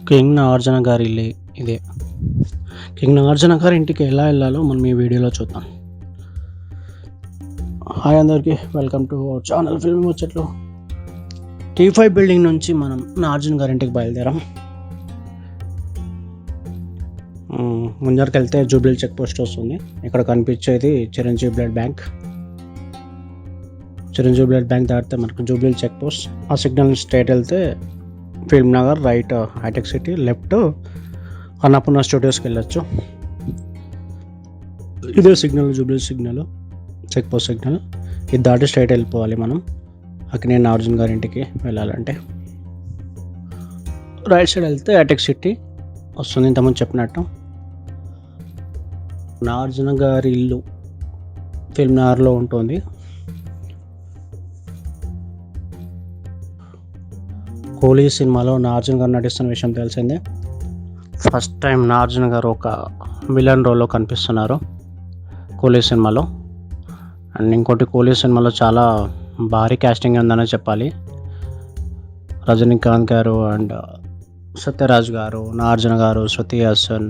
King Nagarjuna గారి ఇల్లు ఇదే. కింగ్ నాగార్జున గారి ఇంటికి ఎలా వెళ్ళాలో మనం ఈ వీడియోలో చూద్దాం. హాయ్ అందరికీ, welcome to our channel film ముచ్చట్లు. T5 బిల్డింగ్ నుంచి మనం నాగార్జున గారి ఇంటికి బయలుదేరాం. ముందరికి వెళ్తే జూబ్లీ చెక్ పోస్ట్ వస్తుంది. ఇక్కడ కనిపించేది Chiranjeevi blood bank. Chiranjeevi blood bank దాటితే మనకు జూబ్లీ చెక్ పోస్ట్. ఆ సిగ్నల్ స్ట్రైట్ వెళ్తే ఫిల్మ్ నగర్, రైట్ హైటెక్ సిటీ, లెఫ్ట్ అన్నపూర్ణ స్టూడియోస్కి వెళ్ళొచ్చు. ఇదే signal, Jubilee signal, check post signal. ఇది దాటి స్ట్రైట్ వెళ్ళిపోవాలి మనం అక్కినేని నాగార్జున గారి ఇంటికి వెళ్ళాలంటే. రైట్ సైడ్ వెళ్తే హైటెక్ సిటీ వస్తుంది. ఇంతకుముందు చెప్పినట్టు నాగార్జున గారి ఇల్లు ఫిల్మ్ నగర్లో ఉంటుంది. కూలీ సినిమాలో నాగార్జున గారు నటిస్తున్న విషయం తెలిసిందే. ఫస్ట్ టైం నాగార్జున గారు ఒక విలన్ రోల్లో కనిపిస్తున్నారు కూలీ సినిమాలో. అండ్ ఇంకోటి, కూలీ సినిమాలో చాలా భారీ క్యాస్టింగ్ ఉందనే చెప్పాలి. రజనీకాంత్ గారు అండ్ సత్యరాజ్ గారు, నాగార్జున గారు, శృతి హాసన్,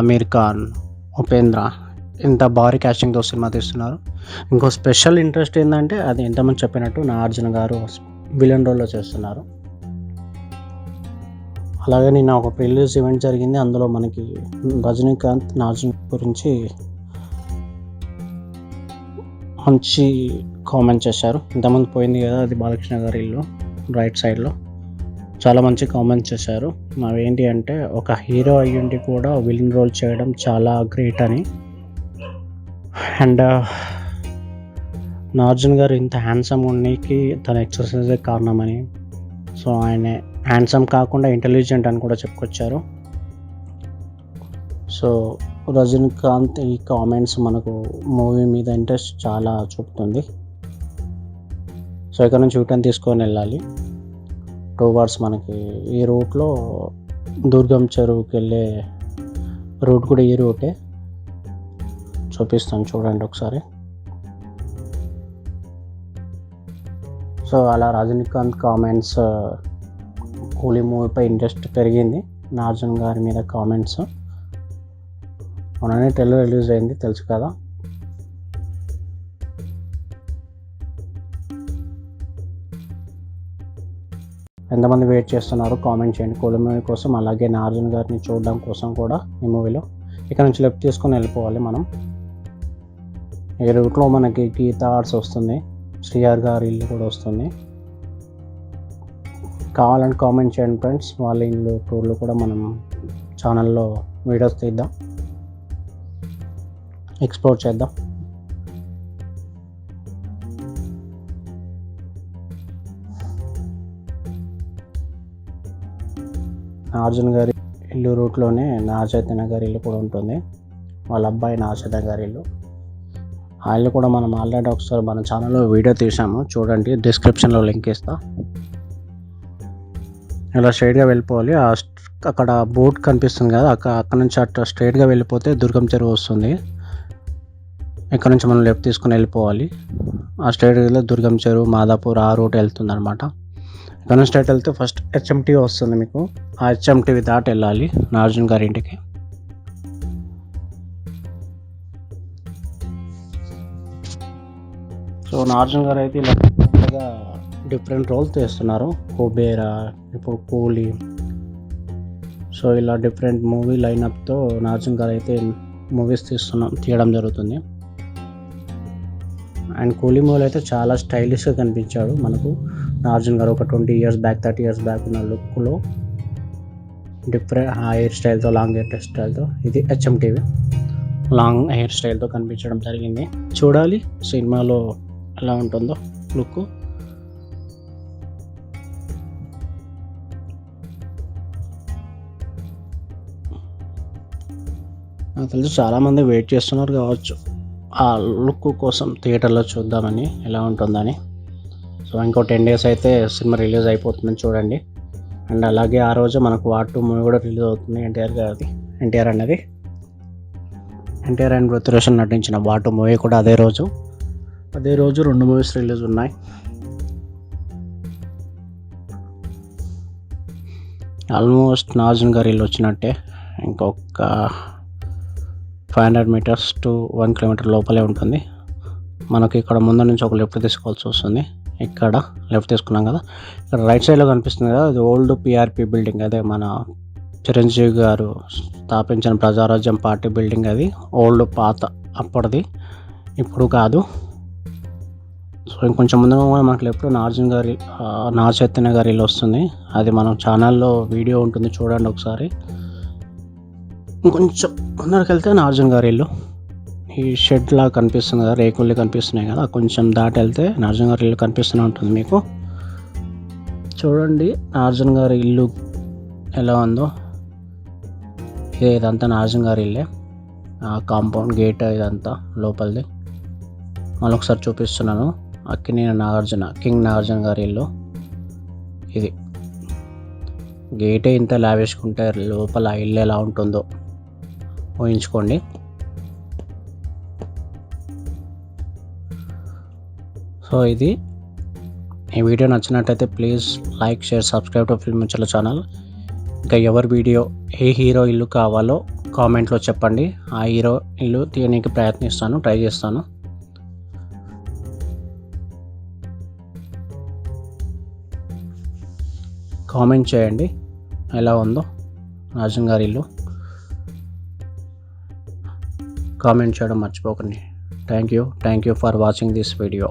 అమీర్ ఖాన్, ఉపేంద్ర, ఇంత భారీ క్యాస్టింగ్తో సినిమా తీస్తున్నారు. ఇంకో స్పెషల్ ఇంట్రెస్ట్ ఏంటంటే, అది ఎంతమంది చెప్పినట్టు నాగార్జున గారు విలన్ రోల్లో చేస్తున్నారు. అలాగే నిన్న ఒక ప్రీలీజ్ ఈవెంట్ జరిగింది. అందులో మనకి రజనీకాంత్, నాగార్జున గురించి మంచి కామెంట్ చేశారు. ఇంతమంది పోయింది కదా, అది బాలకృష్ణ గారి ఇల్లు రైట్ సైడ్లో. చాలా మంచి కామెంట్స్ చేశారు. అవేంటి అంటే, ఒక హీరో అయ్యుండి కూడా విలన్ రోల్ చేయడం చాలా గ్రేట్ అని. అండ్ నాగార్జున గారు ఇంత హ్యాండ్సమ్ ఉండేకి తన ఎక్సర్సైజే కారణమని. సో ఆయన హ్యాండ్సమ్ కాకుండా ఇంటెలిజెంట్ అని కూడా చెప్పుకొచ్చారు. సో రజనీకాంత్ ఈ కామెంట్స్ మనకు మూవీ మీద ఇంట్రెస్ట్ చాలా చూపుతుంది. సో ఇక్కడ నుంచి యూటర్న్ తీసుకొని వెళ్ళాలి. 2 అవర్స్ మనకి ఈ రూట్లో. దుర్గం చెరువుకి వెళ్ళే రూట్ కూడా ఈ రూటే. చూపిస్తాను చూడండి ఒకసారి. సో అలా రజనీకాంత్ కామెంట్స్, కూలీ మూవీపై ఇంట్రెస్ట్ పెరిగింది. నాగార్జున గారి మీద కామెంట్స్. మొన్ననే ట్రైలర్ రిలీజ్ అయింది, తెలుసు కదా. ఎంతమంది వెయిట్ చేస్తున్నారు కామెంట్ చేయండి కూలీ మూవీ కోసం. అలాగే నాగార్జున గారిని చూడడం కోసం కూడా ఈ మూవీలో. ఇక్కడ నుంచి లెఫ్ట్ తీసుకొని వెళ్ళిపోవాలి మనం. ఈ రూట్లో మనకి గీతా ఆర్ట్స్ వస్తుంది, శ్రీఆర్ గారి ఇల్లు కూడా వస్తుంది. కావాలంటే కామెంట్ చేయండి ఫ్రెండ్స్. వాళ్ళ ఇల్లు టూర్లు కూడా మనం ఛానల్లో వీడియోస్ తీద్దాం, ఎక్స్ప్లోర్ చేద్దాం. నాగార్జున గారి ఇల్లు రూట్లోనే నాగచైతన్య గారి ఇల్లు కూడా ఉంటుంది. వాళ్ళ అబ్బాయి నాగచైతన్య గారి ఇల్లు. ఆ ఇల్లు కూడా మనం ఆల్రెడీ ఒకసారి మన ఛానల్లో వీడియో తీసాము, చూడండి. డిస్క్రిప్షన్లో లింక్ ఇస్తా. ఇలా స్ట్రైట్గా వెళ్ళిపోవాలి. అక్కడ బోట్ కనిపిస్తుంది కదా, అక్కడ నుంచి అట్లా స్ట్రైట్గా వెళ్ళిపోతే దుర్గం చెరువు వస్తుంది. ఇక్కడ నుంచి మనం లెఫ్ట్ తీసుకుని వెళ్ళిపోవాలి. ఆ స్ట్రైట్గా దుర్గం చెరువు, మాదాపూర్ ఆ రూట్ వెళ్తుంది అనమాట. ఇక్కడ నుంచి స్ట్రైట్ వెళ్తే ఫస్ట్ HMT వస్తుంది మీకు. ఆ HMT దాటి వెళ్ళాలి నాగార్జున గారి ఇంటికి. సో నాగార్జున గారు అయితే ఇలా డిఫరెంట్ రోల్స్ చేస్తున్నారు. కుబేరా, ఇప్పుడు కూలీ. సో ఇలా డిఫరెంట్ మూవీ లైనప్తో నాగార్జున గారు అయితే మూవీస్ తీయడం జరుగుతుంది. అండ్ కూలీ మూవీలో అయితే చాలా స్టైలిష్గా కనిపించాడు మనకు నాగార్జున గారు. ఒక 20 ఇయర్స్ బ్యాక్, 30 ఇయర్స్ బ్యాక్ ఉన్న లుక్లో, డిఫరెంట్ హెయిర్ స్టైల్తో, లాంగ్ హెయిర్ స్టైల్తో. ఇది HMT లాంగ్ హెయిర్ స్టైల్తో కనిపించడం జరిగింది. చూడాలి సినిమాలో ఎలా ఉంటుందో లుక్. నాకు తెలిసి చాలామంది వెయిట్ చేస్తున్నారు కావచ్చు ఆ లుక్ కోసం, థియేటర్లో చూద్దామని ఎలా ఉంటుందని. సో ఇంకో 10 days అయితే సినిమా రిలీజ్ అయిపోతుందని చూడండి. అండ్ అలాగే ఆ రోజు మనకు వార్ 2 మూవీ కూడా రిలీజ్ అవుతుంది. ఎన్టీఆర్ అండ్ పృథ్వీరాజ్ నటించిన వార్ 2 మూవీ కూడా అదే రోజు 2 మూవీస్ రిలీజ్ ఉన్నాయి. ఆల్మోస్ట్ నాగార్జున గారి ఇల్లు వచ్చినట్టే. ఇంకొక 500 మీటర్స్ టు 1 కిలోమీటర్ లోపలే ఉంటుంది. మనకి ఇక్కడ ముందు నుంచి ఒక లెఫ్ట్ తీసుకోవాల్సి వస్తుంది. ఇక్కడ లెఫ్ట్ తీసుకున్నాం కదా, ఇక్కడ రైట్ సైడ్లో కనిపిస్తుంది కదా, అది ఓల్డ్ పిఆర్పి బిల్డింగ్. అదే మన చిరంజీవి గారు స్థాపించిన ప్రజారాజ్యం పార్టీ బిల్డింగ్. అది ఓల్డ్ పాత అప్పటిది, ఇప్పుడు కాదు. సో ఇంకొంచెం ముందుగా మనకు లెఫ్ట్ నాగ చైతన్య గారి ఇల్లు వస్తుంది. అది మనం ఛానల్లో వీడియో ఉంటుంది, చూడండి ఒకసారి. ఇంకొంచెం ముందరికి వెళ్తే నాగార్జున గారి ఇల్లు. ఈ షెడ్ లాగా కనిపిస్తుంది కదా, రేకులు కనిపిస్తున్నాయి కదా, కొంచెం దాటి వెళ్తే నాగార్జున గారి ఇల్లు కనిపిస్తూనే ఉంటుంది మీకు. చూడండి నాగార్జున గారి ఇల్లు ఎలా ఉందో. ఇదంతా నాగార్జున గారి ఇల్లే, కాంపౌండ్ గేట్ ఇదంతా లోపలిది. మళ్ళీ ఒకసారి చూపిస్తున్నాను. కింగ్ నాగార్జున గారి ఇల్లు ఇది. గేటే ఇంత లావేసుకుంటే లోపల ఇల్లు ఎలా ఉంటుందో ఊహించుకోండి. సో ఇది ఈ వీడియో నచ్చినట్టయితే please like, share, subscribe to film ముచ్చట్ల ఛానల్. ఇంకా ఎవరి వీడియో ఏ హీరో ఇల్లు కావాలో కామెంట్లో చెప్పండి. ఆ హీరో ఇల్లు తీయడానికి ట్రై చేస్తాను. కామెంట్ చేయండి ఎలా ఉందో నాగార్జున గారి ఇల్లు. కామెంట్ చేయడం మర్చిపోకండి. Thank you for watching this video.